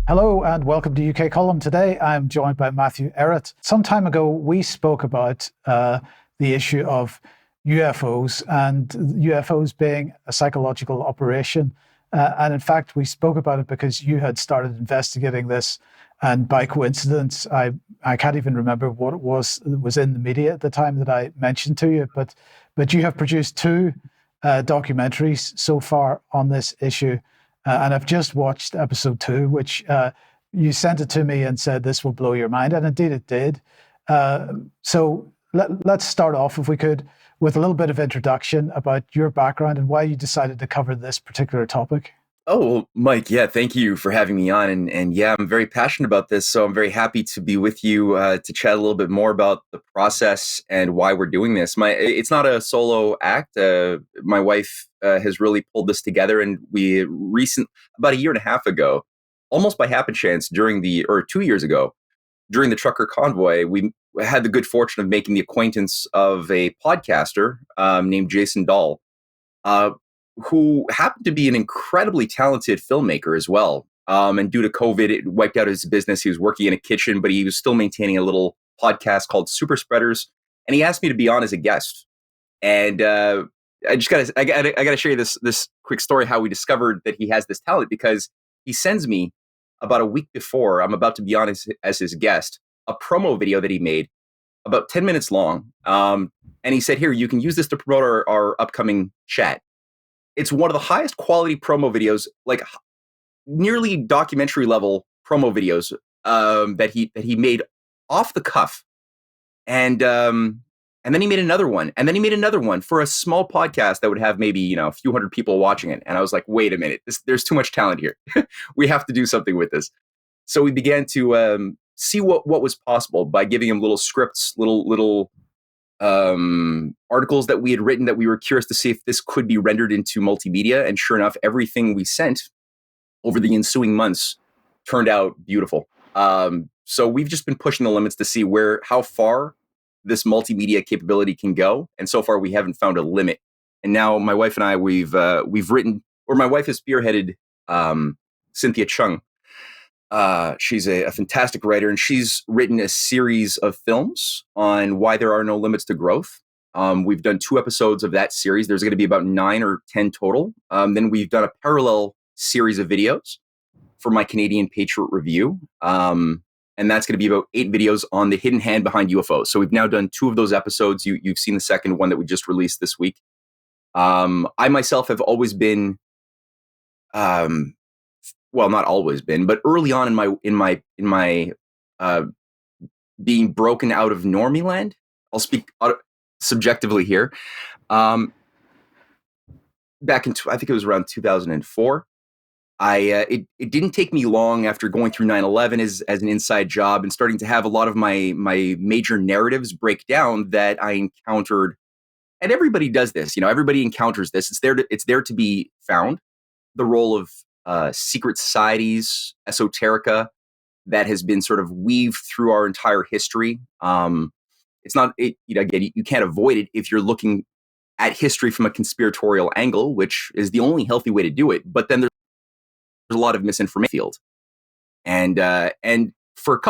Hello and welcome to UK Column. Today I'm joined by Matthew Ehret. Some time ago we spoke about the issue of UFOs and UFOs being a psychological operation. And in fact, we spoke about it because you had started investigating this. And by coincidence, I can't even remember what it was that was in the media at the time that I mentioned to you. But you have produced two documentaries so far on this issue. And I've just watched episode 2, which you sent it to me and said this will blow your mind, and indeed it did. So let's start off, if we could, with a little bit of introduction about your background and why you decided to cover this particular topic. Oh, well, Mike, yeah, thank you for having me on. And yeah, I'm very passionate about this. So I'm very happy to be with you to chat a little bit more about the process and why we're doing this. It's not a solo act. My wife has really pulled this together. And about a year and a half ago, almost by happenstance, 2 years ago, during the trucker convoy, we had the good fortune of making the acquaintance of a podcaster named Jason Dahl. Who happened to be an incredibly talented filmmaker as well. And due to COVID, it wiped out his business. He was working in a kitchen, but he was still maintaining a little podcast called Super Spreaders. And he asked me to be on as a guest. And I gotta share you this quick story how we discovered that he has this talent, because he sends me about a week before I'm about to be on as his guest a promo video that he made about 10 minutes long. And he said, "Here, you can use this to promote our upcoming chat." It's one of the highest quality promo videos, like nearly documentary level promo videos that he made off the cuff, and then he made another one, and then he made another one for a small podcast that would have maybe a few hundred people watching it. And I was like, wait a minute, there's too much talent here. We have to do something with this. So we began to see what was possible by giving him little scripts, little articles that we had written that we were curious to see if this could be rendered into multimedia. And sure enough, everything we sent over the ensuing months turned out beautiful. So we've just been pushing the limits to see how far this multimedia capability can go. And so far we haven't found a limit. And now my wife and I, we've written, or my wife has spearheaded Cynthia Chung. She's a fantastic writer, and she's written a series of films on why there are no limits to growth. We've done 2 episodes of that series. There's going to be about 9 or 10 total. Then we've done a parallel series of videos for my Canadian Patriot Review. And that's going to be about 8 videos on the hidden hand behind UFOs. So we've now done 2 of those episodes. You've seen the second one that we just released this week. I myself have always been, well, not always been, but early on in my being broken out of normie land. I'll speak subjectively here. Back in, I think it was around 2004. It didn't take me long after going through 9/11 as an inside job and starting to have a lot of my major narratives break down that I encountered. And everybody does this, everybody encounters this. It's there to be found. The role of secret societies, esoterica, that has been sort of weaved through our entire history. It's not, again, you can't avoid it if you're looking at history from a conspiratorial angle, which is the only healthy way to do it. But then there's a lot of misinformation field. And for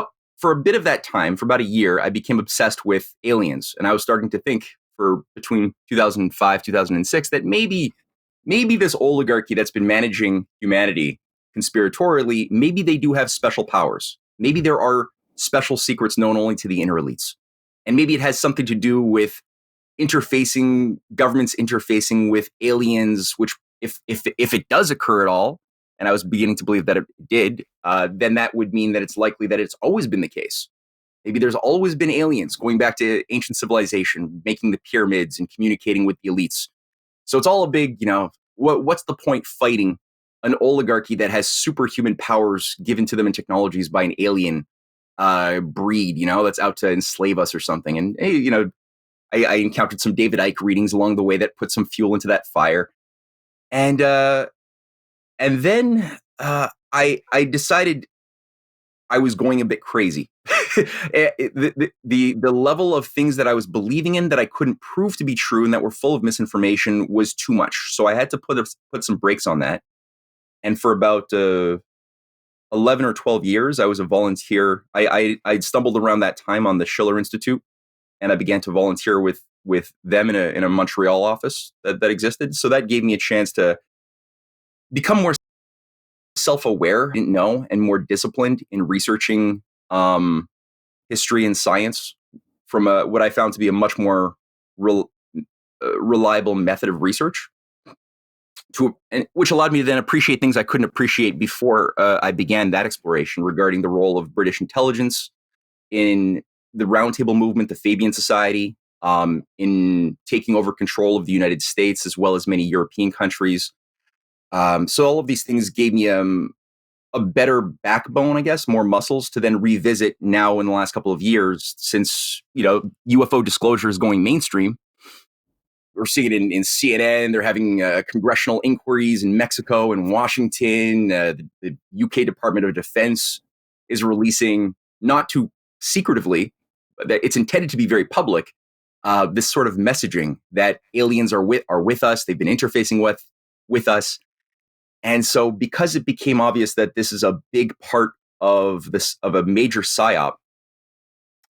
a bit of that time, for about a year, I became obsessed with aliens. And I was starting to think for between 2005, 2006, that maybe this oligarchy that's been managing humanity conspiratorially, maybe they do have special powers. Maybe there are special secrets known only to the inner elites. And maybe it has something to do with governments interfacing with aliens, which if it does occur at all, and I was beginning to believe that it did, then that would mean that it's likely that it's always been the case. Maybe there's always been aliens going back to ancient civilization, making the pyramids and communicating with the elites. So it's all a big, what's the point fighting an oligarchy that has superhuman powers given to them and technologies by an alien breed, that's out to enslave us or something. And, hey, I encountered some David Icke readings along the way that put some fuel into that fire. And then I decided I was going a bit crazy. The level of things that I was believing in that I couldn't prove to be true and that were full of misinformation was too much. So I had to put some brakes on that. And for about 11 or 12 years. I was a volunteer. I stumbled around that time on the Schiller Institute, and I began to volunteer with them in a Montreal office that existed. So that gave me a chance to become more self-aware, didn't know, and more disciplined in researching history and science from what I found to be a much more reliable method of research, which allowed me to then appreciate things I couldn't appreciate before I began that exploration regarding the role of British intelligence in the Roundtable movement, the Fabian Society, in taking over control of the United States as well as many European countries. So all of these things gave me a better backbone, I guess, more muscles to then revisit now in the last couple of years, since UFO disclosure is going mainstream. We're seeing it in CNN. They're having congressional inquiries in Mexico and Washington. The UK Department of Defense is releasing, not too secretively, but it's intended to be very public, this sort of messaging that aliens are with us. They've been interfacing with us. And so because it became obvious that this is a big part of a major psyop,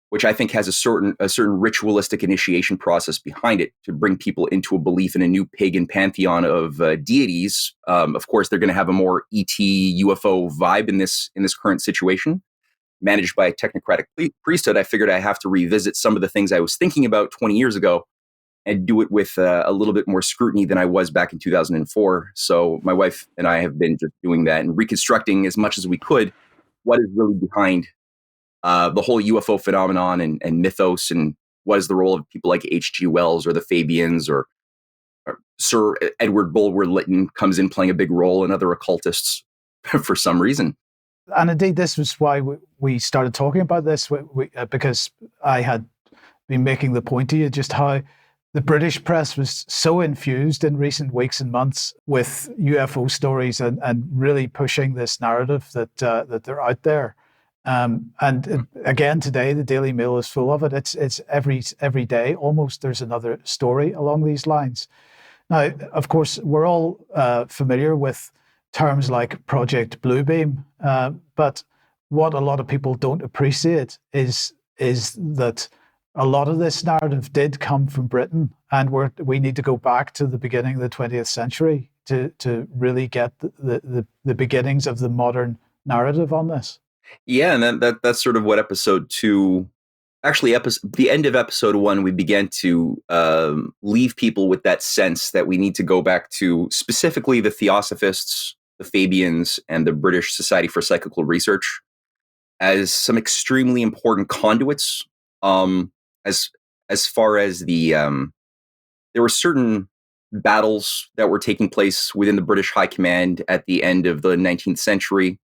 which I think has a certain ritualistic initiation process behind it to bring people into a belief in a new pagan pantheon of deities. Of course, they're going to have a more ET UFO vibe in this current situation, managed by a technocratic priesthood. I figured I have to revisit some of the things I was thinking about 20 years ago and do it with a little bit more scrutiny than I was back in 2004. So my wife and I have been just doing that and reconstructing as much as we could what is really behind the whole UFO phenomenon and mythos, and what is the role of people like H.G. Wells or the Fabians or Sir Edward Bulwer-Lytton comes in playing a big role, and other occultists for some reason. And indeed, this was why we started talking about this, because I had been making the point to you just how the British press was so infused in recent weeks and months with UFO stories and really pushing this narrative that they're out there. Again, today, the Daily Mail is full of it. It's every day, almost, there's another story along these lines. Now, of course, we're all familiar with terms like Project Bluebeam, but what a lot of people don't appreciate is that a lot of this narrative did come from Britain, and we need to go back to the beginning of the 20th century to really get the beginnings of the modern narrative on this. Yeah, and that's sort of what episode 2, actually the end of episode 1, we began to leave people with that sense that we need to go back to specifically the Theosophists, the Fabians, and the British Society for Psychical Research as some extremely important conduits. As far as there were certain battles that were taking place within the British High Command at the end of the 19th century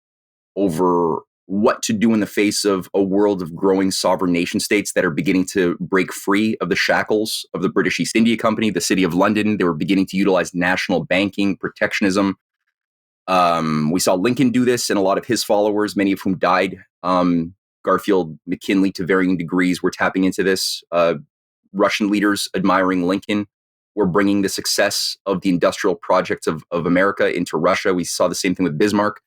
over what to do in the face of a world of growing sovereign nation states that are beginning to break free of the shackles of the British East India Company, the City of London. They were beginning to utilize national banking, protectionism. We saw Lincoln do this, and a lot of his followers, many of whom died. Garfield, McKinley, to varying degrees, were tapping into this. Russian leaders admiring Lincoln were bringing the success of the industrial projects of America into Russia. We saw the same thing with Bismarck.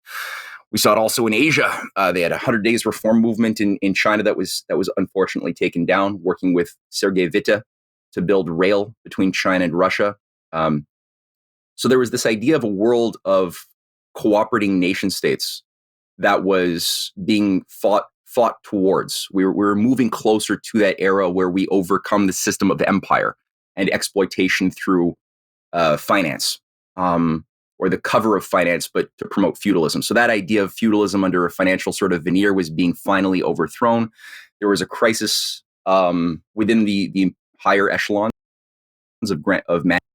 We saw it also in Asia. They had a 100 Days reform movement in China that was unfortunately taken down, working with Sergei Witte to build rail between China and Russia. So there was this idea of a world of cooperating nation states that was being fought towards. We were moving closer to that era where we overcome the system of empire and exploitation through finance, or the cover of finance, but to promote feudalism. So that idea of feudalism under a financial sort of veneer was being finally overthrown. There was a crisis within the higher echelons of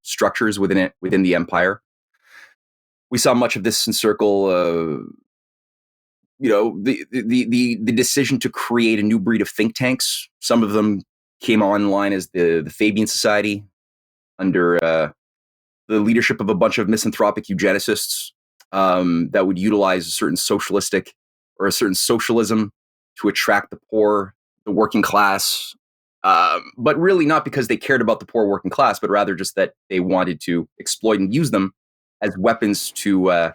structures within the empire. We saw much of this encircle the decision to create a new breed of think tanks. Some of them came online as the Fabian Society under the leadership of a bunch of misanthropic eugenicists that would utilize a certain socialistic or a certain socialism to attract the poor, the working class, but really not because they cared about the poor working class, but rather just that they wanted to exploit and use them as weapons to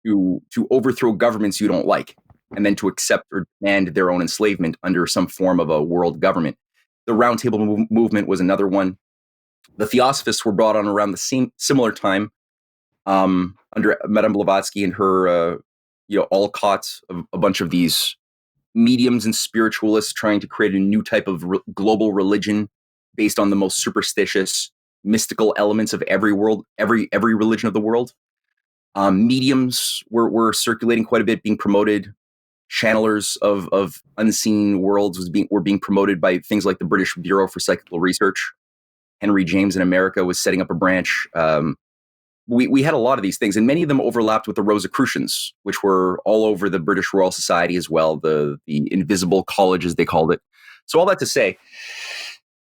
to overthrow governments you don't like, and then to accept or demand their own enslavement under some form of a world government. The Round Table movement was another one. The Theosophists were brought on around the similar time, under Madame Blavatsky and her, Alcott, a bunch of these mediums and spiritualists trying to create a new type of global religion based on the most superstitious, mystical elements of every religion of the world. Mediums were circulating quite a bit, being promoted. Channelers of unseen worlds were being promoted by things like the British Bureau for Psychical Research. Henry James in America was setting up a branch. We had a lot of these things, and many of them overlapped with the Rosicrucians, which were all over the British Royal Society as well, the Invisible College, as they called it. So all that to say,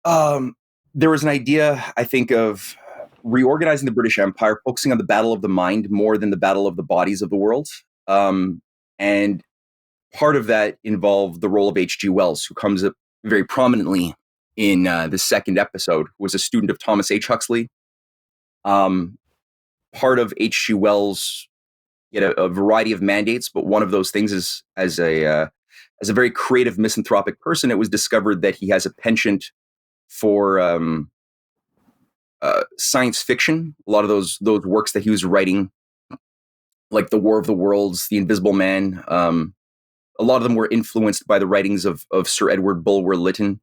there was an idea, I think, of reorganizing the British Empire, focusing on the battle of the mind more than the battle of the bodies of the world. And part of that involved the role of H.G. Wells, who comes up very prominently in the second episode, who was a student of Thomas H. Huxley. Part of H.G. Wells had a variety of mandates, but one of those things is, as a very creative misanthropic person, it was discovered that he has a penchant for science fiction. A lot of those works that he was writing, like The War of the Worlds, The Invisible Man, a lot of them were influenced by the writings of Sir Edward Bulwer Lytton,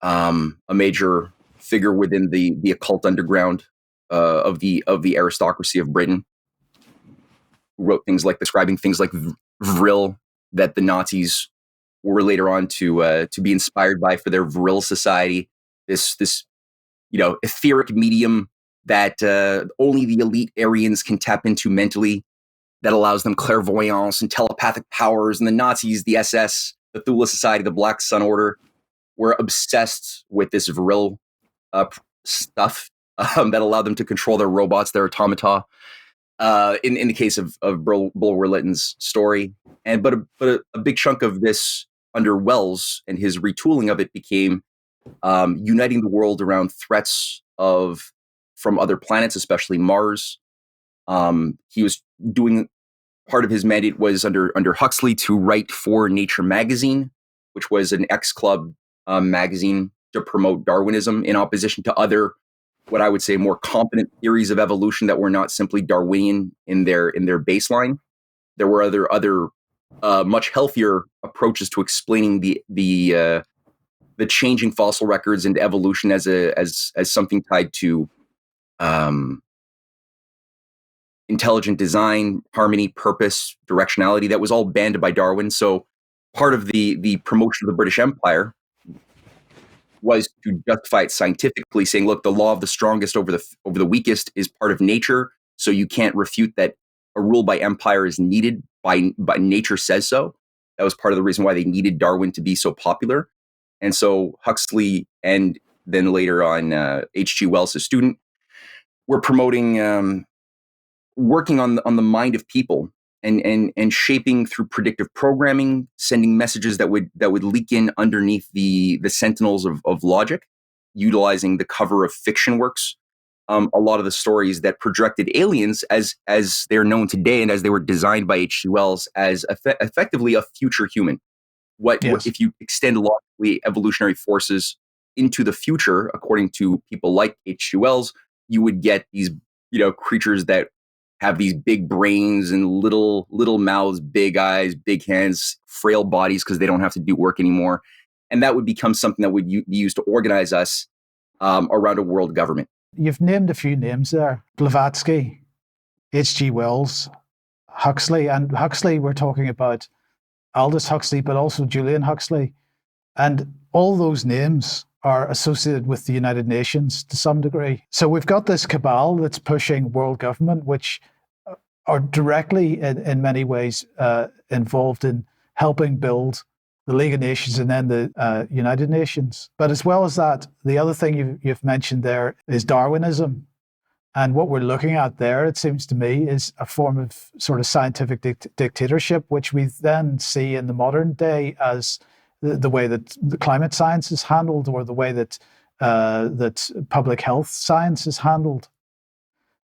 a major figure within the occult underground of the aristocracy of Britain, who wrote things like describing things like Vril, that the Nazis were later on to be inspired by for their Vril society. This etheric medium that only the elite Aryans can tap into mentally, that allows them clairvoyance and telepathic powers. And the Nazis, the SS, the Thule Society, the Black Sun Order, were obsessed with this Vril stuff that allowed them to control their robots, their automata. In the case of Bulwer Lytton's story, but a big chunk of this under Wells and his retooling of it became uniting the world around threats from other planets, especially Mars. He was doing, part of his mandate was under Huxley to write for Nature magazine, which was an ex-club magazine to promote Darwinism in opposition to other, what I would say, more competent theories of evolution that were not simply Darwinian in their baseline. There were other much healthier approaches to explaining the changing fossil records and evolution as something tied to intelligent design, harmony, purpose, directionality that was all banned by Darwin. So part of the promotion of the British Empire was to justify it scientifically, saying, look, the law of the strongest over the weakest is part of nature, so you can't refute that a rule by empire is needed by nature says so. That was part of the reason why they needed Darwin to be so popular. And so Huxley, and then later on H.G. Wells, a student, were promoting working on the mind of people and shaping through predictive programming, sending messages that would leak in underneath the sentinels of logic, utilizing the cover of fiction works. A lot of the stories that projected aliens as they're known today and as they were designed by H.G. Wells as effectively a future human. What if you extend logically evolutionary forces into the future, according to people like H.G. Wells, you would get these creatures that have these big brains and little mouths, big eyes, big hands, frail bodies because they don't have to do work anymore. And that would become something that would be used to organize us around a world government. You've named a few names there. Blavatsky, H.G. Wells, Huxley. And Huxley, we're talking about Aldous Huxley, but also Julian Huxley. And all those names are associated with the United Nations to some degree. So we've got this cabal that's pushing world government, which are directly, in many ways, involved in helping build the League of Nations and then the United Nations. But as well as that, the other thing you've mentioned there is Darwinism. And what we're looking at there, it seems to me, is a form of sort of scientific dictatorship, which we then see in the modern day as the way that the climate science is handled, or the way that that public health science is handled.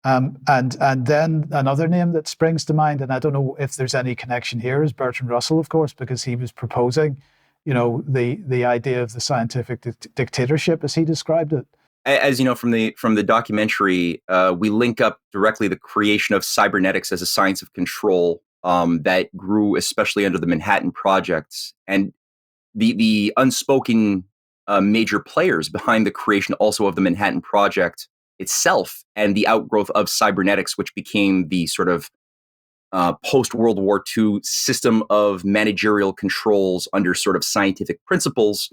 And then another name that springs to mind, and I don't know if there's any connection here, is Bertrand Russell, of course, because he was proposing, the idea of the scientific dictatorship as he described it. As you know from the documentary, we link up directly the creation of cybernetics as a science of control that grew especially under the Manhattan Project, and the unspoken major players behind the creation also of the Manhattan Project itself and the outgrowth of cybernetics, which became the sort of post-World War II system of managerial controls under sort of scientific principles.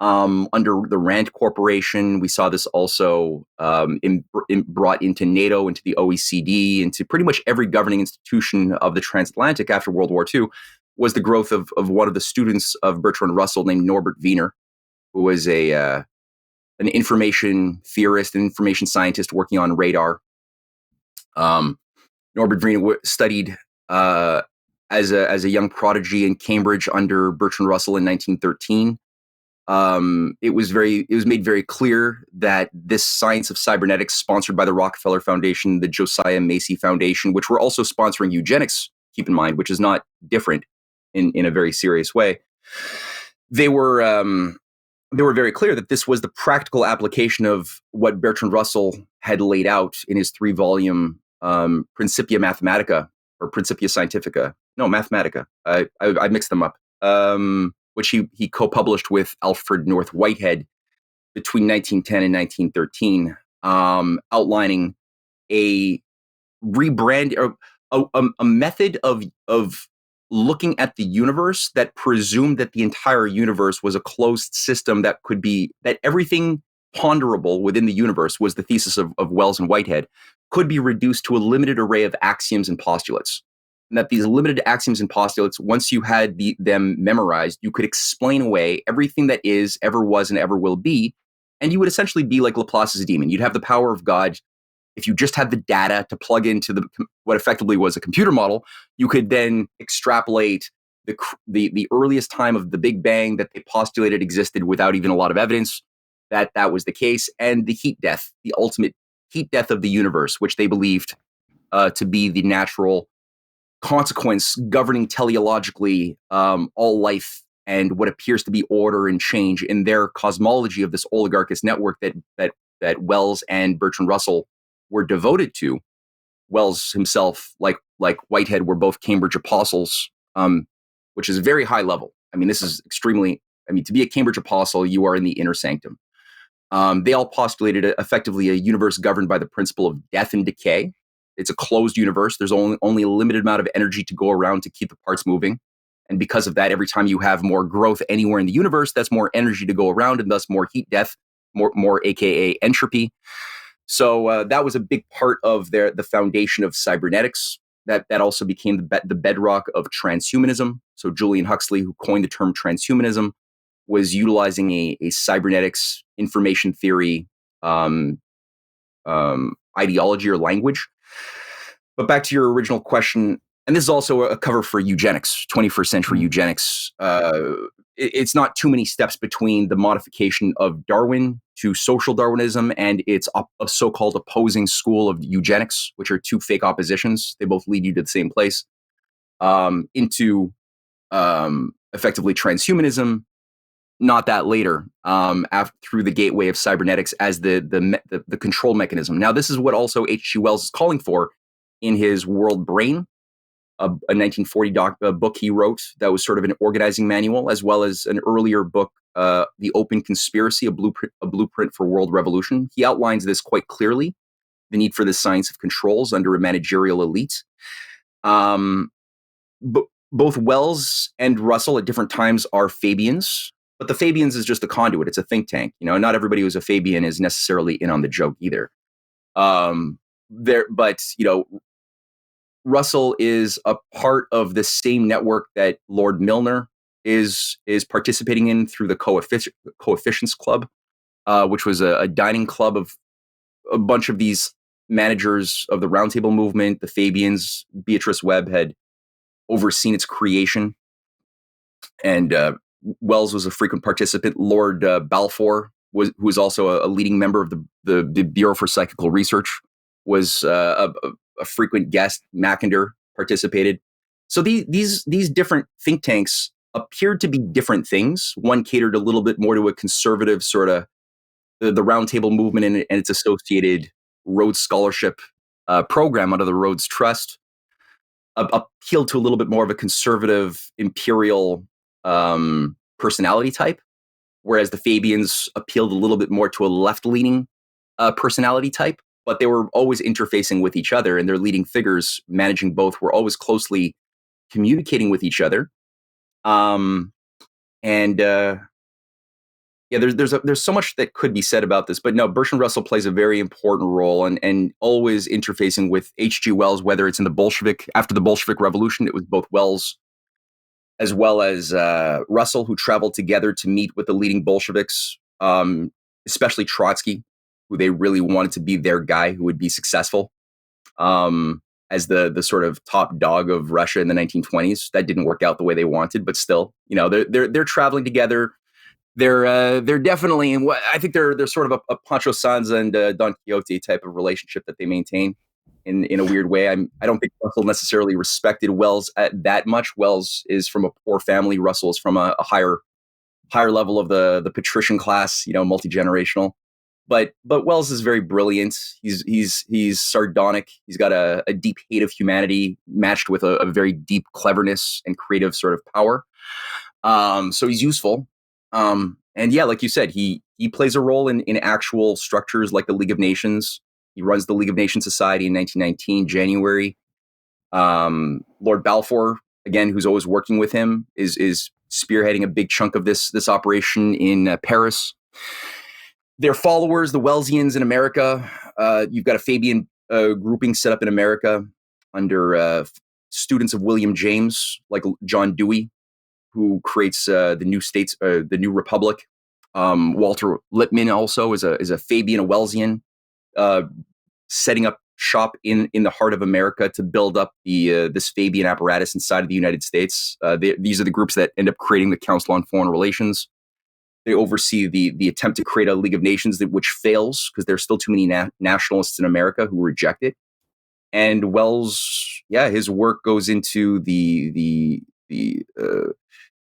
Under the Rand Corporation, we saw this also brought into NATO, into the OECD, into pretty much every governing institution of the transatlantic after World War II, was the growth of one of the students of Bertrand Russell named Norbert Wiener, who was an information theorist, an information scientist working on radar. Norbert Wiener studied as a young prodigy in Cambridge under Bertrand Russell in 1913. It was made very clear that this science of cybernetics, sponsored by the Rockefeller Foundation, the Josiah Macy Foundation, which were also sponsoring eugenics, keep in mind, which is not different in a very serious way. They were very clear that this was the practical application of what Bertrand Russell had laid out in his 3-volume Principia Mathematica or Principia Scientifica. No, Mathematica. I mixed them up. Which he co-published with Alfred North Whitehead between 1910 and 1913, outlining a rebrand, a method of looking at the universe that presumed that the entire universe was a closed system that everything ponderable within the universe, was the thesis of Wells and Whitehead, could be reduced to a limited array of axioms and postulates. And that these limited axioms and postulates, once you had them memorized, you could explain away everything that is, ever was, and ever will be. And you would essentially be like Laplace's demon. You'd have the power of God. If you just had the data to plug into what effectively was a computer model, you could then extrapolate the earliest time of the Big Bang that they postulated existed without even a lot of evidence that was the case, and the heat death, the ultimate heat death of the universe, which they believed to be the natural consequence governing teleologically all life and what appears to be order and change in their cosmology of this oligarchist network that Wells and Bertrand Russell were devoted to. Wells himself, like Whitehead, were both Cambridge apostles, which is very high level. I mean, this is extremely. I mean, to be a Cambridge apostle, you are in the inner sanctum. They all postulated effectively a universe governed by the principle of death and decay. It's a closed universe. There's only a limited amount of energy to go around to keep the parts moving. And because of that, every time you have more growth anywhere in the universe, that's more energy to go around, and thus more heat death, more AKA entropy. So that was a big part of the foundation of cybernetics. That also became the bedrock of transhumanism. So Julian Huxley, who coined the term transhumanism, was utilizing a cybernetics information theory ideology or language. But back to your original question, and this is also a cover for eugenics, 21st century eugenics. It's not too many steps between the modification of Darwin to social Darwinism and its a so-called opposing school of eugenics, which are two fake oppositions. They both lead you to the same place, into effectively transhumanism. Not that later, through the gateway of cybernetics as the control mechanism. Now, this is what also H.G. Wells is calling for in his World Brain, a 1940 book he wrote that was sort of an organizing manual, as well as an earlier book, The Open Conspiracy, a blueprint for world revolution. He outlines this quite clearly, the need for the science of controls under a managerial elite. Both Wells and Russell at different times are Fabians, but the Fabians is just a conduit. It's a think tank. Not everybody who's a Fabian is necessarily in on the joke either. Russell is a part of the same network that Lord Milner is participating in through the Coefficients Club, which was a dining club of a bunch of these managers of the Roundtable movement, the Fabians. Beatrice Webb had overseen its creation, and Wells was a frequent participant. Lord Balfour who was also a leading member of the Bureau for Psychical Research, was a frequent guest. Mackinder participated. So these different think tanks appeared to be different things. One catered a little bit more to a conservative sort of the Roundtable movement and its associated Rhodes Scholarship program under the Rhodes Trust. Appealed to a little bit more of a conservative imperial personality type, whereas the Fabians appealed a little bit more to a left-leaning personality type. But they were always interfacing with each other, and their leading figures managing both were always closely communicating with each other. Yeah, there's so much that could be said about this, but no, Bertrand Russell plays a very important role and always interfacing with H.G. Wells, whether it's in after the Bolshevik Revolution, it was both Wells as well as Russell who traveled together to meet with the leading Bolsheviks, especially Trotsky, who they really wanted to be their guy who would be successful as the sort of top dog of Russia in the 1920s. That didn't work out the way they wanted, but still, they're traveling together. They're definitely, I think they're sort of a Pancho Sanza and Don Quixote type of relationship that they maintain in a weird way. I don't think Russell necessarily respected Wells that much. Wells is from a poor family. Russell is from a higher level of the patrician class, multi-generational. But Wells is very brilliant. He's sardonic. He's got a deep hate of humanity matched with a very deep cleverness and creative sort of power. So he's useful. And yeah, like you said, he plays a role in actual structures like the League of Nations. He runs the League of Nations Society in 1919, January. Lord Balfour, again, who's always working with him, is spearheading a big chunk of this operation in Paris. Their followers, the Wellsians in America, you've got a Fabian grouping set up in America under students of William James, like John Dewey, who creates the new states, the new republic. Walter Lippmann also is a Fabian, a Wellsian, setting up shop in the heart of America to build up this Fabian apparatus inside of the United States. These are the groups that end up creating the Council on Foreign Relations. They oversee the attempt to create a League of Nations which fails because there's still too many nationalists in America who reject it. And Wells, his work goes into the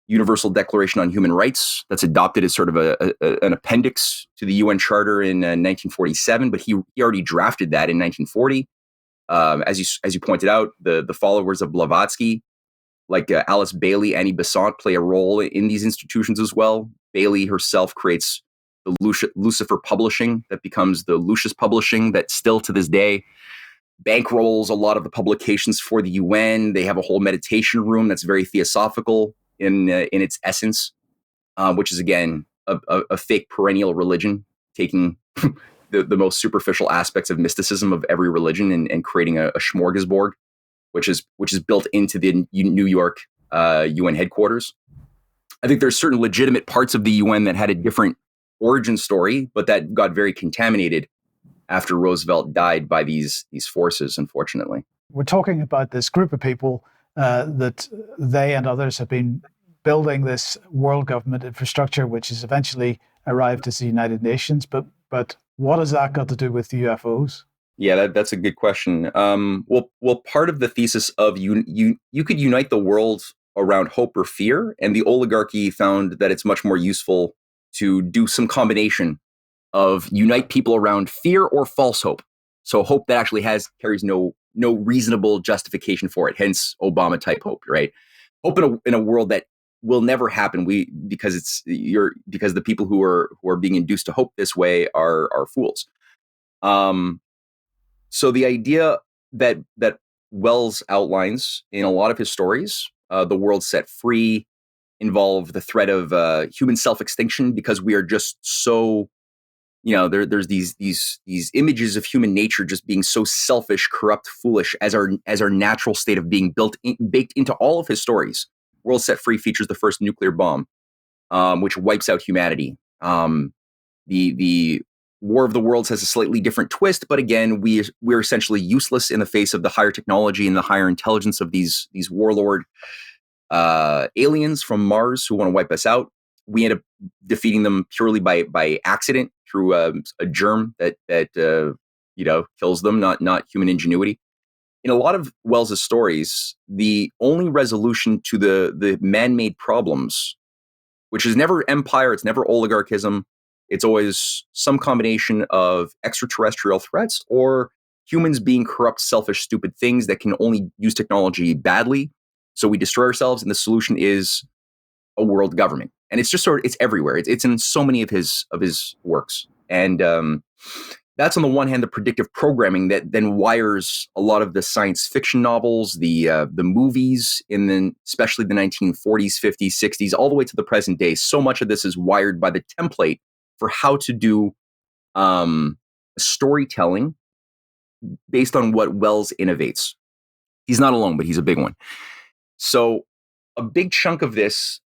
Universal Declaration on Human Rights that's adopted as sort of an appendix to the UN Charter in 1947, but he already drafted that in 1940. As you pointed out, the followers of Blavatsky, like Alice Bailey, Annie Besant, play a role in these institutions as well. Bailey herself creates the Lucifer Publishing that becomes the Lucius Publishing that still to this day bankrolls a lot of the publications for the UN. They have a whole meditation room that's very theosophical in its essence, which is again a fake perennial religion, taking the most superficial aspects of mysticism of every religion and creating a smorgasbord, which is built into the New York UN headquarters. I think there's certain legitimate parts of the UN that had a different origin story, but that got very contaminated after Roosevelt died by these forces, unfortunately. We're talking about this group of people that they and others have been building this world government infrastructure, which has eventually arrived as the United Nations. But what has that got to do with UFOs? Yeah, that's a good question. Well, part of the thesis of you could unite the world around hope or fear, and the oligarchy found that it's much more useful to do some combination of unite people around fear or false hope. So hope that actually carries no reasonable justification for it. Hence Obama type hope, right? Hope in a world that will never happen. Because the people who are being induced to hope this way are fools. So the idea that Wells outlines in a lot of his stories, the world set free, involve the threat of human self-extinction because we are just so, there's these images of human nature just being so selfish, corrupt, foolish as our natural state of being baked into all of his stories. World Set Free features the first nuclear bomb, which wipes out humanity. The War of the Worlds has a slightly different twist, but again, we're essentially useless in the face of the higher technology and the higher intelligence of these warlord aliens from Mars who want to wipe us out. We end up defeating them purely by accident through a germ that kills them, not human ingenuity. In a lot of Wells's stories, the only resolution to the man-made problems, which is never empire, it's never oligarchism, it's always some combination of extraterrestrial threats or humans being corrupt, selfish, stupid things that can only use technology badly. So we destroy ourselves, and the solution is a world government. And it's just it's everywhere. It's in so many of his works. And that's on the one hand the predictive programming that then wires a lot of the science fiction novels, the movies especially the 1940s, 50s, 60s, all the way to the present day. So much of this is wired by the template for how to do storytelling based on what Wells innovates. He's not alone, but he's a big one. So a big chunk of this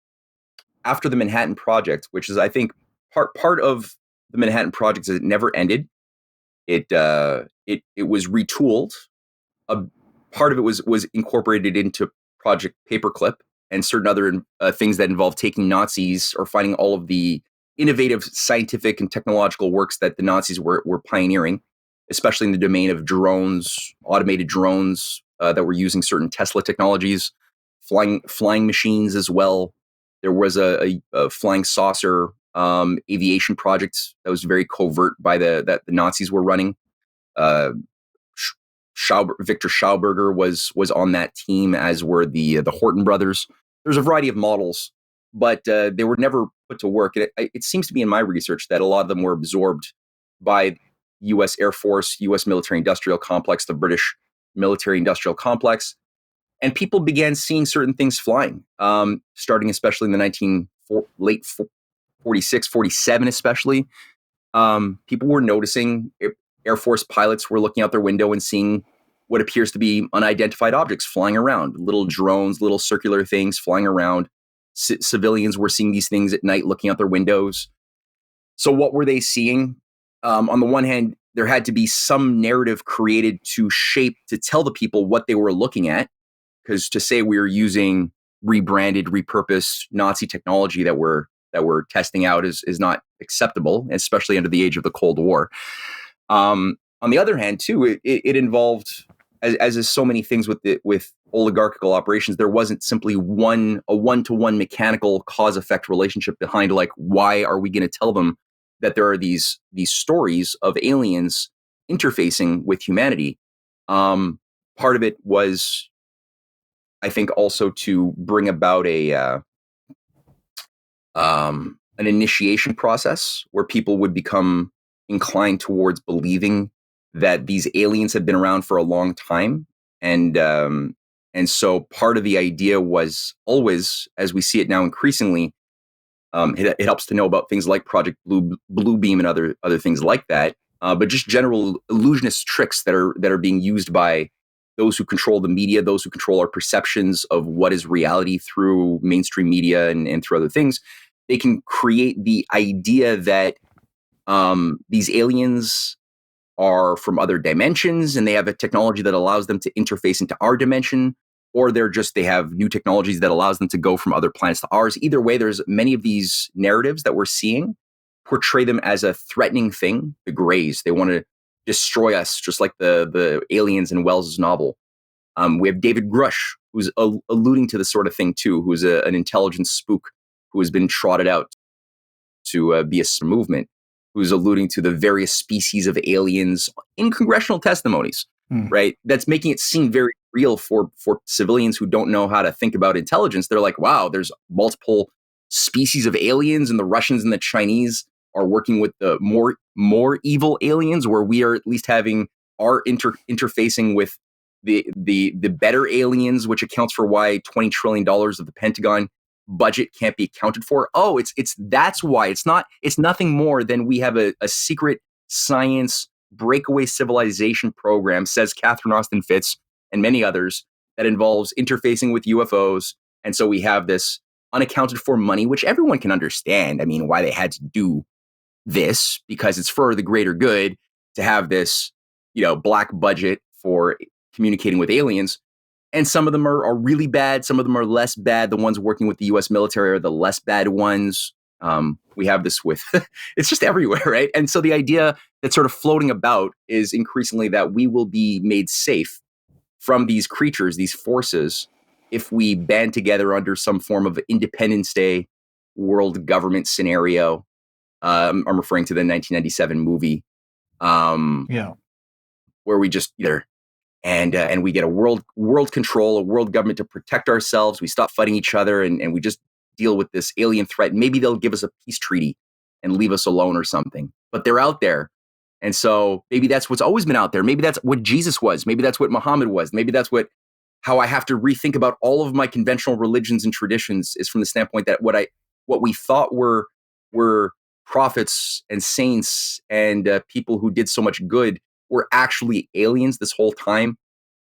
after the Manhattan Project, which is, I think, part of the Manhattan Project, is it never ended. It was retooled. A part of it was incorporated into Project Paperclip and certain other things that involve taking Nazis or finding all of the innovative scientific and technological works that the Nazis were pioneering, especially in the domain of drones, automated drones that were using certain Tesla technologies, flying machines as well. There was a flying saucer aviation project that was very covert that the Nazis were running. Victor Schauberger was on that team, as were the Horton brothers. There's a variety of models, but they were never put to work. It seems to be in my research that a lot of them were absorbed by U.S. Air Force, U.S. military-industrial complex, the British military-industrial complex, and people began seeing certain things flying, starting especially in the late 46, 47 especially. People were noticing Air Force pilots were looking out their window and seeing what appears to be unidentified objects flying around, little drones, little circular things flying around. Civilians were seeing these things at night looking out their windows. So what were they seeing? On the one hand, there had to be some narrative created to tell the people what they were looking at, because to say we were using rebranded, repurposed Nazi technology that we're testing out is not acceptable, especially under the age of the Cold War. On the other hand, too, it involved, as is so many things with oligarchical operations, there wasn't simply a one-to-one mechanical cause-effect relationship behind, like, why are we going to tell them that there are these stories of aliens interfacing with humanity? Part of it was, I think, also to bring about an initiation process where people would become inclined towards believing that these aliens have been around for a long time. And so part of the idea was always, as we see it now increasingly, it helps to know about things like Project Bluebeam and other things like that, but just general illusionist tricks that are being used by those who control the media, those who control our perceptions of what is reality through mainstream media and through other things. They can create the idea that these aliens are from other dimensions and they have a technology that allows them to interface into our dimension, or they have new technologies that allows them to go from other planets to ours. Either way, there's many of these narratives that we're seeing portray them as a threatening thing, the Greys. They want to destroy us, just like the aliens in Wells's novel. We have David Grush, who's alluding to this sort of thing too, who's an intelligence spook who has been trotted out to be a movement, who's alluding to the various species of aliens in congressional testimonies, right? That's making it seem very real for civilians who don't know how to think about intelligence. They're like, wow, there's multiple species of aliens, and the Russians and the Chinese are working with the more evil aliens, where we are at least having our interfacing with the better aliens, which accounts for why $20 trillion of the Pentagon budget can't be accounted for. Oh, that's why. It's nothing more than we have a secret science breakaway civilization program, says Catherine Austin Fitts and many others, that involves interfacing with UFOs. And so we have this unaccounted for money, which everyone can understand. I mean, why they had to do this, because it's for the greater good to have this, black budget for communicating with aliens. And some of them are really bad. Some of them are less bad. The ones working with the U.S. military are the less bad ones. We have this with, it's just everywhere, right? And so the idea that's sort of floating about is increasingly that we will be made safe from these creatures, these forces, if we band together under some form of Independence Day world government scenario. I'm referring to the 1997 movie, Yeah. where we just either and we get a world control, a world government to protect ourselves. We stop fighting each other, and we just deal with this alien threat. Maybe they'll give us a peace treaty and leave us alone or something. But they're out there. And so maybe that's what's always been out there. Maybe that's what Jesus was. Maybe that's what Muhammad was. Maybe that's how I have to rethink about all of my conventional religions and traditions, is from the standpoint that what we thought were prophets and saints and people who did so much good were actually aliens this whole time,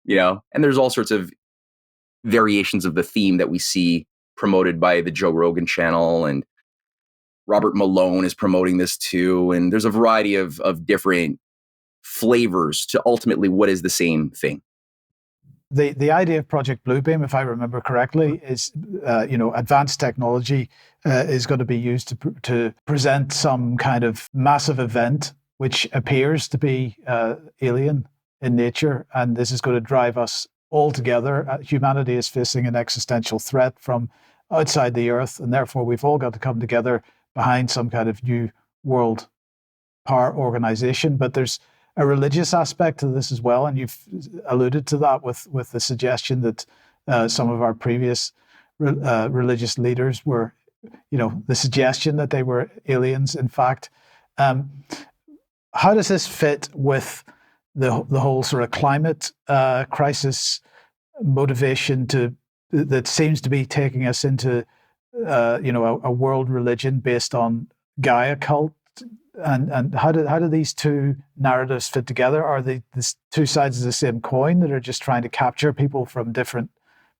And there's all sorts of variations of the theme that we see promoted by the Joe Rogan channel, and Robert Malone is promoting this too. And there's a variety of different flavors to ultimately what is the same thing. The idea of Project Bluebeam, if I remember correctly, is advanced technology is going to be used to present some kind of massive event which appears to be alien in nature, and this is going to drive us all together. Humanity is facing an existential threat from outside the Earth, and therefore we've all got to come together behind some kind of new world power organization. But there's a religious aspect to this as well, and you've alluded to that with the suggestion that some of our previous religious leaders were, the suggestion that they were aliens, in fact. How does this fit with the whole sort of climate crisis motivation that seems to be taking us into a world religion based on Gaia cult? And how do these two narratives fit together? Are they the two sides of the same coin that are just trying to capture people from different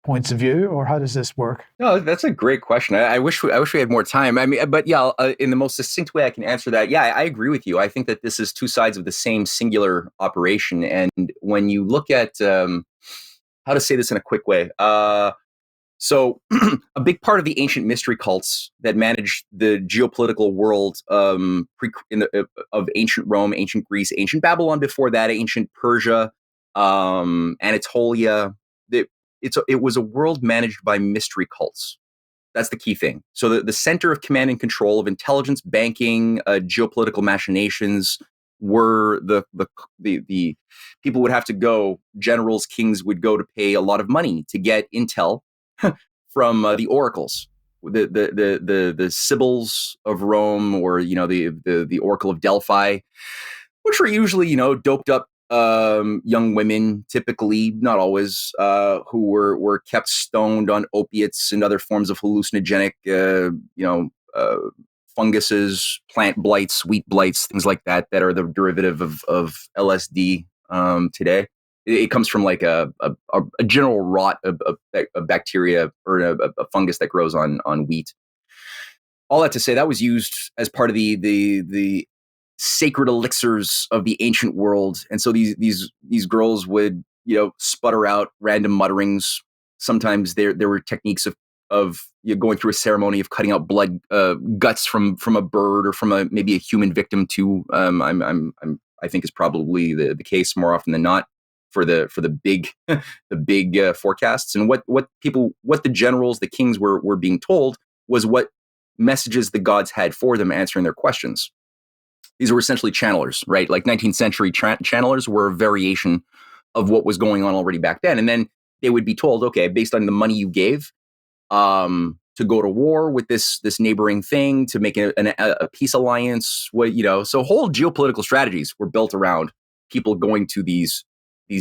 points of view, or how does this work? No, that's a great question. I wish we had more time. I mean, but yeah, in the most succinct way I can answer that, yeah, I agree with you. I think that this is two sides of the same singular operation. And when you look at how to say this in a quick way, so a big part of the ancient mystery cults that managed the geopolitical world of ancient Rome, ancient Greece, ancient Babylon before that, ancient Persia, Anatolia, it was a world managed by mystery cults. That's the key thing. So the center of command and control of intelligence, banking, geopolitical machinations were the people would have to go, generals, kings would go to pay a lot of money to get intel from the oracles, the Sibyls of Rome, or the Oracle of Delphi, which were usually doped up young women, typically, not always, who were kept stoned on opiates and other forms of hallucinogenic, funguses, plant blights, wheat blights, things like that are the derivative of LSD today. It comes from like a general rot of a bacteria or a fungus that grows on wheat. All that to say, that was used as part of the sacred elixirs of the ancient world. And so these girls would sputter out random mutterings. Sometimes there were techniques of going through a ceremony of cutting out blood guts from a bird or from maybe a human victim too. I think is probably the case more often than not for the big forecasts. And what the generals, the kings were being told was what messages the gods had for them, answering their questions. These were essentially channelers, right? Like 19th century channelers were a variation of what was going on already back then. And then they would be told, okay, based on the money you gave, to go to war with this neighboring thing, to make a peace alliance, so whole geopolitical strategies were built around people going to these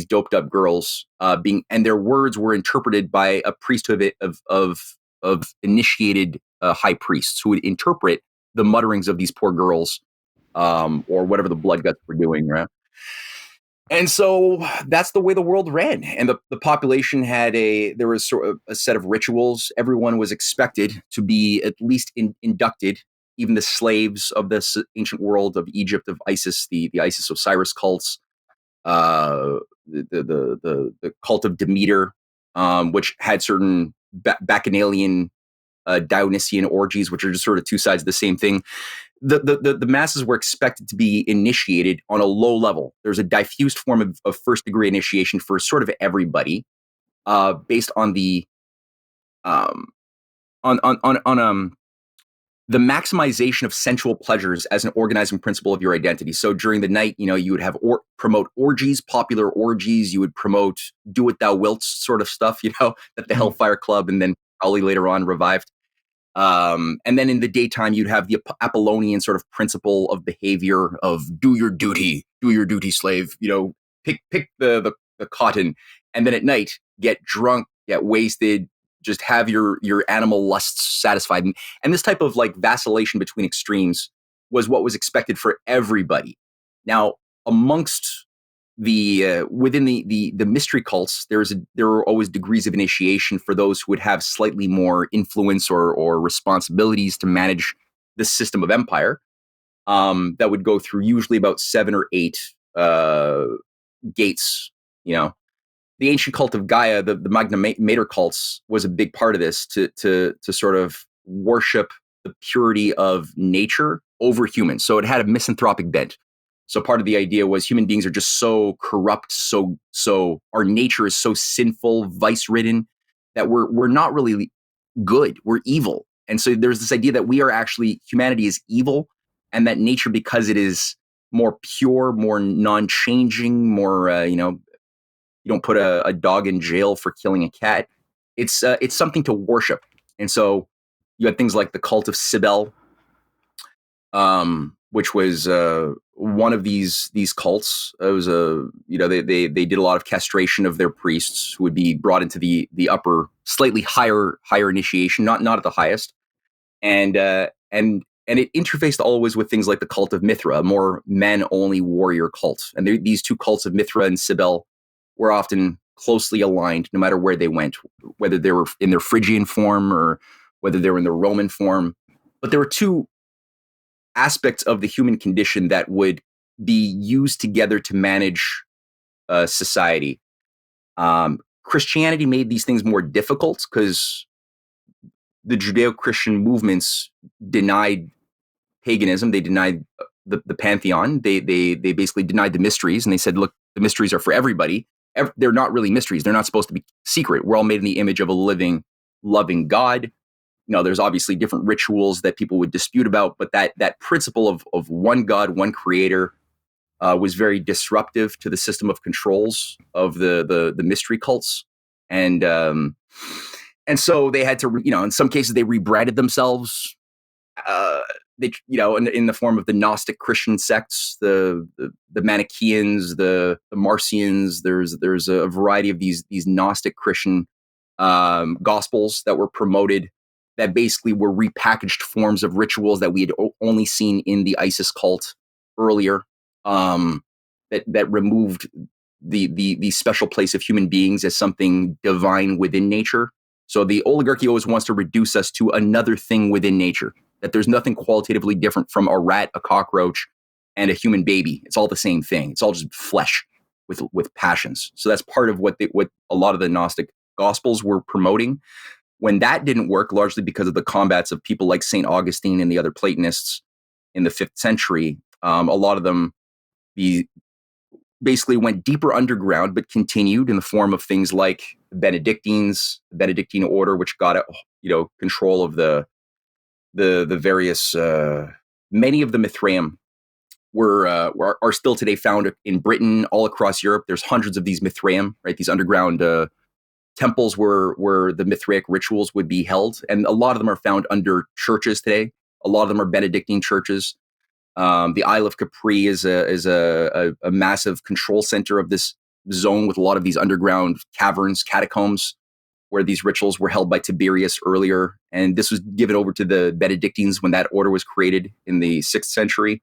doped up girls, and their words were interpreted by a priesthood of initiated high priests who would interpret the mutterings of these poor girls, or whatever the blood guts were doing, right? And so that's the way the world ran. And the population there was sort of a set of rituals. Everyone was expected to be at least inducted, even the slaves of this ancient world of Egypt, of Isis, the Isis Osiris cults, the cult of Demeter, which had certain bacchanalian Dionysian orgies, which are just sort of two sides of the same thing. The masses were expected to be initiated on a low level. There's a diffused form of first degree initiation for sort of everybody, based on the on the maximization of sensual pleasures as an organizing principle of your identity. So during the night, you would have promote orgies, popular orgies. You would promote do what thou wilt sort of stuff, that the Hellfire Club and then probably later on revived. And then in the daytime, you'd have the Apollonian sort of principle of behavior of do your duty, slave, pick the cotton. And then at night, get drunk, get wasted, just have your animal lusts satisfied. And this type of like vacillation between extremes was what was expected for everybody. Now, amongst within the mystery cults, there were always degrees of initiation for those who would have slightly more influence or responsibilities to manage the system of empire. That would go through usually about 7 or 8 gates. The ancient cult of Gaia, the Magna Mater cults, was a big part of this to sort of worship the purity of nature over humans. So it had a misanthropic bent. So part of the idea was human beings are just so corrupt, so our nature is so sinful, vice-ridden, that we're not really good. We're evil. And so there's this idea that humanity is evil, and that nature, because it is more pure, more non-changing, more, you don't put a dog in jail for killing a cat. It's something to worship. And so you had things like the cult of Cybele, which was one of these cults. It was they did a lot of castration of their priests, who would be brought into the upper, slightly higher initiation, not at the highest, and it interfaced always with things like the cult of Mithra, a more men-only warrior cult. And these two cults of Mithra and Cybele were often closely aligned, no matter where they went, whether they were in their Phrygian form or whether they were in their Roman form. But there were two aspects of the human condition that would be used together to manage society. Christianity made these things more difficult because the Judeo-Christian movements denied paganism. They denied the pantheon. They basically denied the mysteries, and they said, look, the mysteries are for everybody. They're not really mysteries. They're not supposed to be secret. We're all made in the image of a living, loving God. There's obviously different rituals that people would dispute about, but that principle of one God, one creator, was very disruptive to the system of controls of the mystery cults. And so they had to, in some cases they rebranded themselves. In the form of the Gnostic Christian sects, the Manichaeans, the Marcions. There's a variety of these Gnostic Christian gospels that were promoted, that basically were repackaged forms of rituals that we had only seen in the Isis cult earlier, that removed the special place of human beings as something divine within nature. So the oligarchy always wants to reduce us to another thing within nature, that there's nothing qualitatively different from a rat, a cockroach, and a human baby. It's all the same thing. It's all just flesh with passions. So that's part of what a lot of the Gnostic Gospels were promoting. When that didn't work, largely because of the combats of people like St. Augustine and the other Platonists in the 5th century, a lot of them basically went deeper underground, but continued in the form of things like the Benedictines, the Benedictine order, which got control of the various, many of the Mithraeum are still today found in Britain, all across Europe. There's hundreds of these Mithraeum, right? These underground temples where the Mithraic rituals would be held. And a lot of them are found under churches today. A lot of them are Benedictine churches. The Isle of Capri is a massive control center of this zone, with a lot of these underground caverns, catacombs, where these rituals were held by Tiberius earlier. And this was given over to the Benedictines when that order was created in the 6th century.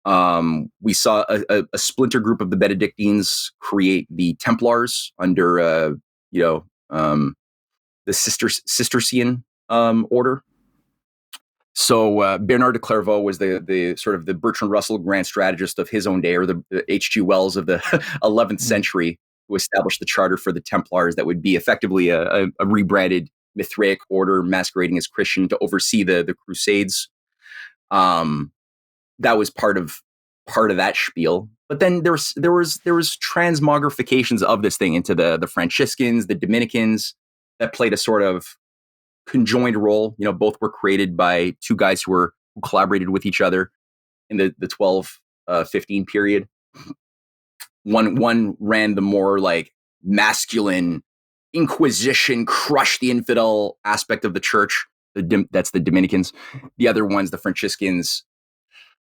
We saw a splinter group of the Benedictines create the Templars under, the Cistercian order. So Bernard de Clairvaux was the sort of the Bertrand Russell grand strategist of his own day, or the H.G. Wells of the 11th century, who established the charter for the Templars that would be effectively a rebranded Mithraic order masquerading as Christian to oversee the Crusades. That was part of that spiel. But then there was transmogrifications of this thing into the Franciscans, the Dominicans, that played a sort of conjoined role. Both were created by two guys who collaborated with each other in the 1215 period. One ran the more like masculine Inquisition, crush the infidel aspect of the church. That's the Dominicans. The other one's the Franciscans,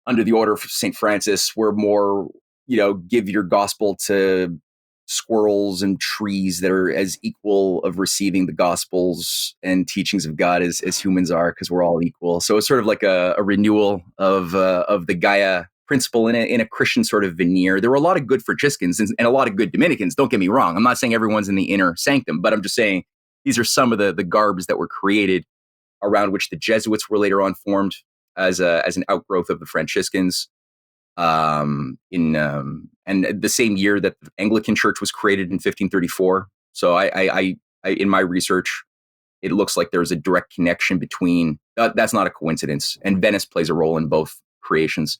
under the order of St. Francis, were more, give your gospel to squirrels and trees that are as equal of receiving the gospels and teachings of God as humans are, because we're all equal. So it's sort of like a renewal of the Gaia principle in a Christian sort of veneer. There were a lot of good Franciscans and a lot of good Dominicans. Don't get me wrong. I'm not saying everyone's in the inner sanctum, but I'm just saying these are some of the garbs that were created around which the Jesuits were later on formed as an outgrowth of the Franciscans. And the same year that the Anglican Church was created in 1534. So I in my research, it looks like there's a direct connection between. That's not a coincidence, and Venice plays a role in both creations.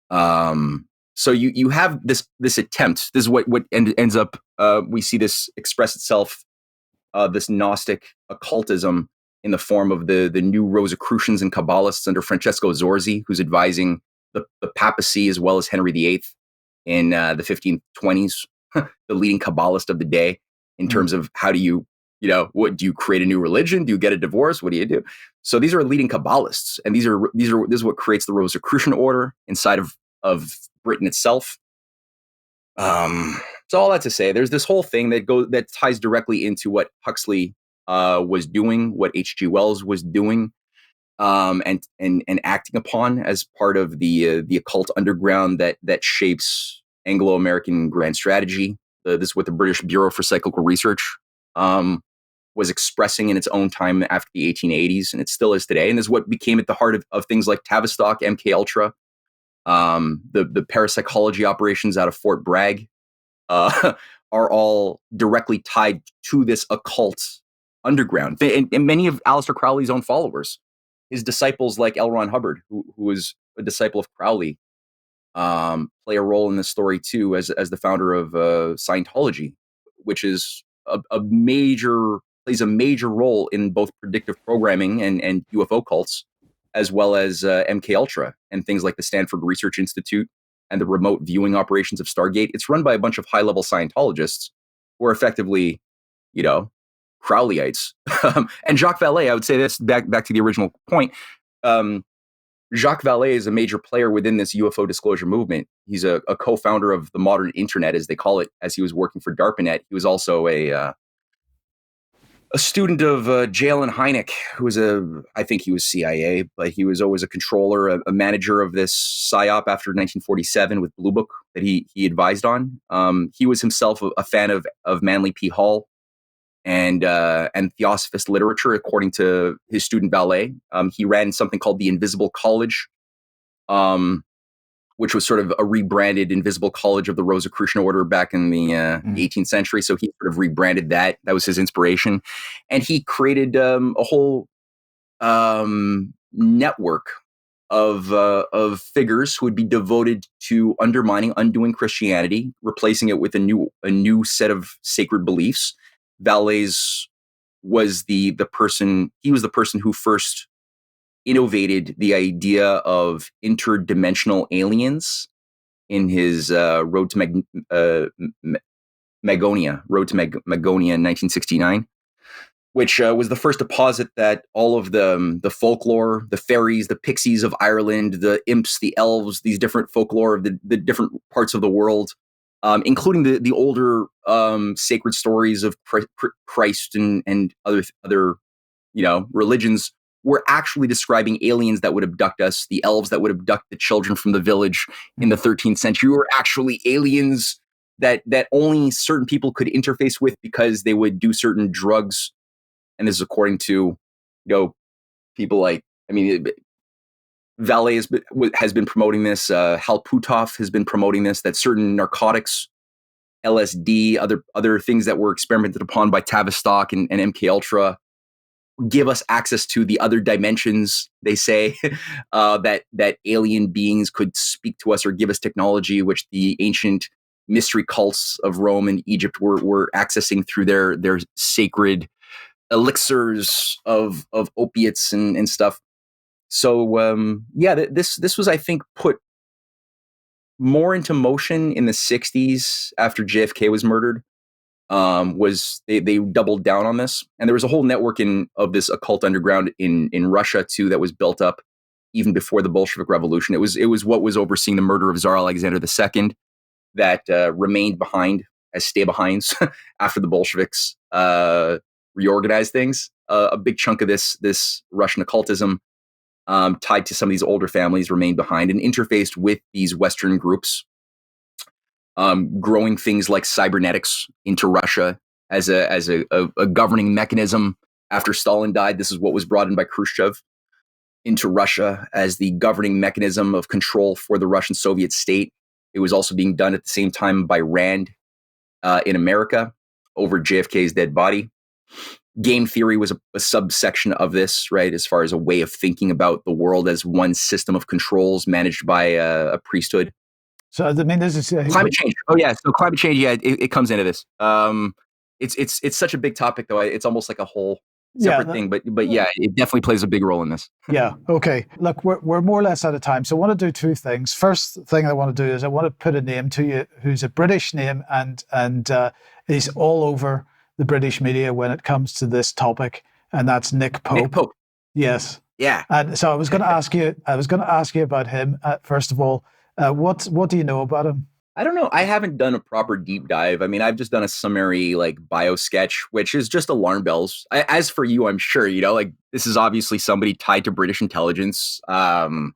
So you have this attempt. This is what ends up. We see this express itself. This Gnostic occultism in the form of the new Rosicrucians and Kabbalists under Francesco Zorzi, who's advising the papacy as well as Henry VIII in the 1520s, the leading Kabbalist of the day, in terms of how do you, what do you create a new religion? Do you get a divorce? What do you do? So these are leading Kabbalists, and this is what creates the Rosicrucian order inside of Britain itself. So all that to say, there's this whole thing that ties directly into what Huxley was doing, what H.G. Wells was doing, and acting upon as part of the occult underground that shapes Anglo-American grand strategy. This is what the British Bureau for Psychical Research was expressing in its own time after the 1880s, and it still is today. And this is what became at the heart of things like Tavistock, MK Ultra, the parapsychology operations out of Fort Bragg, are all directly tied to this occult underground. And many of Aleister Crowley's own followers, his disciples like L. Ron Hubbard, who was a disciple of Crowley, play a role in this story too, as the founder of Scientology, which is plays a major role in both predictive programming and UFO cults, as well as MK Ultra and things like the Stanford Research Institute and the remote viewing operations of Stargate. It's run by a bunch of high-level Scientologists who are effectively, Crowleyites. And Jacques Vallée, I would say this, back to the original point, Jacques Vallée is a major player within this UFO disclosure movement. He's a co-founder of the modern internet, as they call it, as he was working for DARPANET. He was also a student of Jalen Hynek, who was I think he was CIA, but he was always a controller, a manager of this Psyop after 1947 with Blue Book that he advised on. He was himself a fan of Manly P. Hall and Theosophist literature, according to his student Vallée. He ran something called the Invisible College, which was sort of a rebranded Invisible College of the Rosicrucian Order back in the 18th century. So he sort of rebranded that. That was his inspiration. And he created a whole network of figures who would be devoted to undermining, undoing Christianity, replacing it with a new set of sacred beliefs. Vallée's was the person who first innovated the idea of interdimensional aliens in his Road to Magonia in 1969, which was the first to posit that all of the folklore, the fairies, the pixies of Ireland, the imps, the elves, these different folklore of the different parts of the world, including the older sacred stories of Christ and other religions, were actually describing aliens that would abduct us. The elves that would abduct the children from the village in the 13th century were actually aliens that only certain people could interface with because they would do certain drugs. And this is according to, people like, Vallée has been promoting this. Hal Puthoff has been promoting this, that certain narcotics, LSD, other things that were experimented upon by Tavistock and MK Ultra give us access to the other dimensions. They say that alien beings could speak to us or give us technology, which the ancient mystery cults of Rome and Egypt were accessing through their sacred elixirs of opiates and stuff. So this was, I think, put more into motion in the 60s after JFK was murdered. Was they doubled down on this, and there was a whole network of this occult underground in Russia too that was built up even before the Bolshevik Revolution. It was what was overseeing the murder of Tsar Alexander II that remained behind as stay-behinds after the Bolsheviks reorganized things. A big chunk of this Russian occultism tied to some of these older families remained behind and interfaced with these Western groups. Growing things like cybernetics into Russia as a governing mechanism. After Stalin died, this is what was brought in by Khrushchev into Russia as the governing mechanism of control for the Russian Soviet state. It was also being done at the same time by Rand in America over JFK's dead body. Game theory was a subsection of this, right, as far as a way of thinking about the world as one system of controls managed by a priesthood. So I mean, this is climate change. Oh yeah, so climate change. Yeah, it comes into this. It's such a big topic, though. It's almost like a whole separate thing. But yeah, it definitely plays a big role in this. Yeah. Okay. Look, we're more or less out of time, so I want to do two things. First thing I want to do is I want to put a name to you, who's a British name, and is all over the British media when it comes to this topic, and that's Nick Pope. Nick Pope. Yes. Yeah. And so I was going to ask you. I was going to ask you about him first of all. What do you know about him? I don't know. I haven't done a proper deep dive. I mean, I've just done a summary bio sketch, which is just alarm bells. As for you, I'm sure, this is obviously somebody tied to British intelligence. I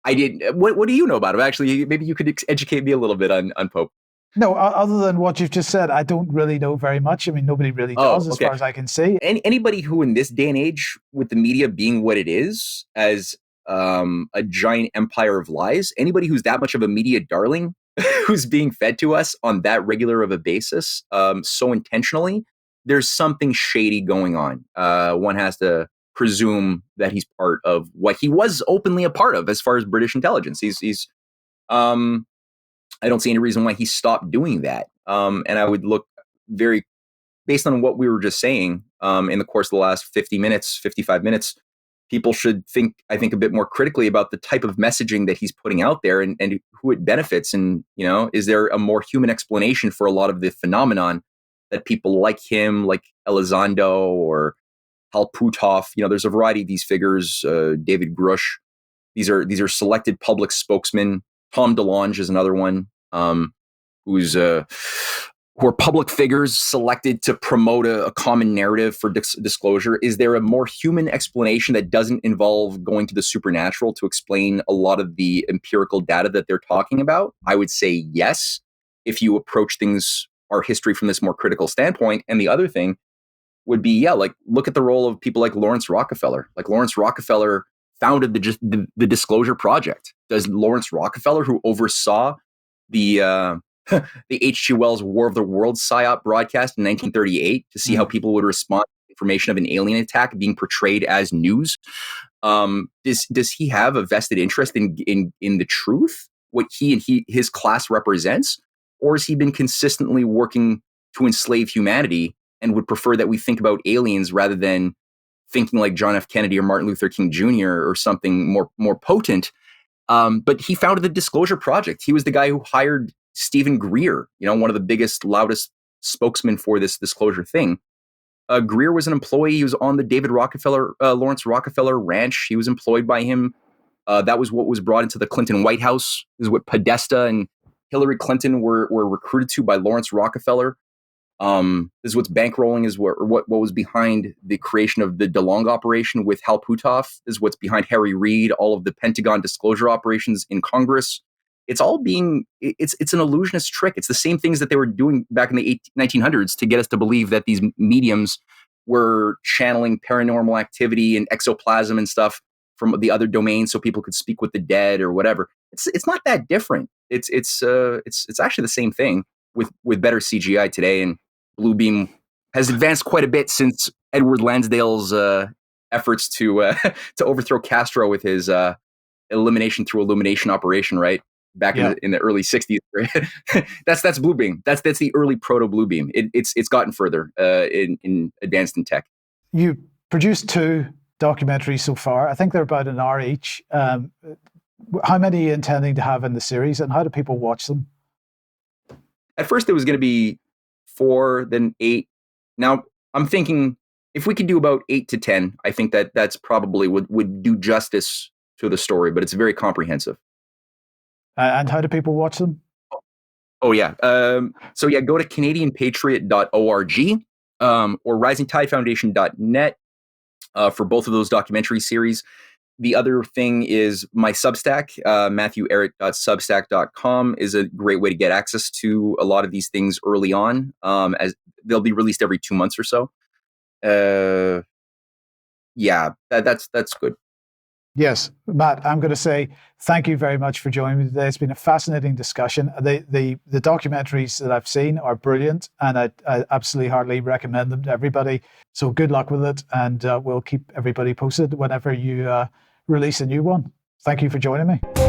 didn't. What do you know about him? Actually, maybe you could educate me a little bit on Pope. No, other than what you've just said, I don't really know very much. I mean, nobody really does, as far as I can see. Anybody who in this day and age, with the media being what it is, as a giant empire of lies, anybody who's that much of a media darling, who's being fed to us on that regular of a basis, so intentionally, there's something shady going on. One has to presume that he's part of what he was openly a part of as far as British intelligence. He's I don't see any reason why he stopped doing that. And I would look very, based on what we were just saying, in the course of the last 55 minutes, people should think, I think, a bit more critically about the type of messaging that he's putting out there and who it benefits. And, is there a more human explanation for a lot of the phenomenon that people like him, like Elizondo or Hal Puthoff, there's a variety of these figures, David Grush, these are selected public spokesmen. Tom DeLonge is another one, who are public figures selected to promote a common narrative for disclosure. Is there a more human explanation that doesn't involve going to the supernatural to explain a lot of the empirical data that they're talking about? I would say yes, if you approach our history from this more critical standpoint. And the other thing would be, look at the role of people like Lawrence Rockefeller. Like Lawrence Rockefeller founded the Disclosure Project. Does Lawrence Rockefeller, who oversaw the H.G. Wells War of the Worlds Psyop broadcast in 1938 to see how people would respond to information of an alien attack being portrayed as news, does he have a vested interest in the truth, what he and his class represents, or has he been consistently working to enslave humanity and would prefer that we think about aliens rather than thinking like John F. Kennedy or Martin Luther King Jr. or something more potent? But he founded the Disclosure Project. He was the guy who hired Stephen Greer, one of the biggest, loudest spokesmen for this disclosure thing. Greer was an employee. He was on the Lawrence Rockefeller ranch. He was employed by him. That was what was brought into the Clinton White House. This is what Podesta and Hillary Clinton were recruited to by Lawrence Rockefeller. This is what's bankrolling, is what was behind the creation of the DeLonge operation with Hal Puthoff. This is what's behind Harry Reid, all of the Pentagon disclosure operations in Congress. It's all it's an illusionist trick. It's the same things that they were doing back in the 1900s to get us to believe that these mediums were channeling paranormal activity and exoplasm and stuff from the other domains so people could speak with the dead or whatever. It's not that different. It's actually the same thing with better CGI today and blue beam has advanced quite a bit since Edward Lansdale's efforts to to overthrow Castro with his elimination through illumination operation, right? Back in the early 60s. Right? that's Blue Beam. That's the early proto Blue Beam. It's gotten further in advanced in tech. You produced 2 documentaries so far. I think they're about an hour each. How many are you intending to have in the series, and how do people watch them? At first, it was going to be 4, then 8. Now, I'm thinking if we could do about 8 to 10, I think that's probably would do justice to the story, but it's very comprehensive. And how do people watch them? Oh, yeah. So, yeah, go to CanadianPatriot.org or RisingTideFoundation.net for both of those documentary series. The other thing is my Substack, MatthewEhret.substack.com is a great way to get access to a lot of these things early on, as they'll be released every 2 months or so. Yeah, that's good. Yes, Matt, I'm going to say thank you very much for joining me today. It's been a fascinating discussion. The documentaries that I've seen are brilliant, and I absolutely heartily recommend them to everybody. So good luck with it, and we'll keep everybody posted whenever you release a new one. Thank you for joining me.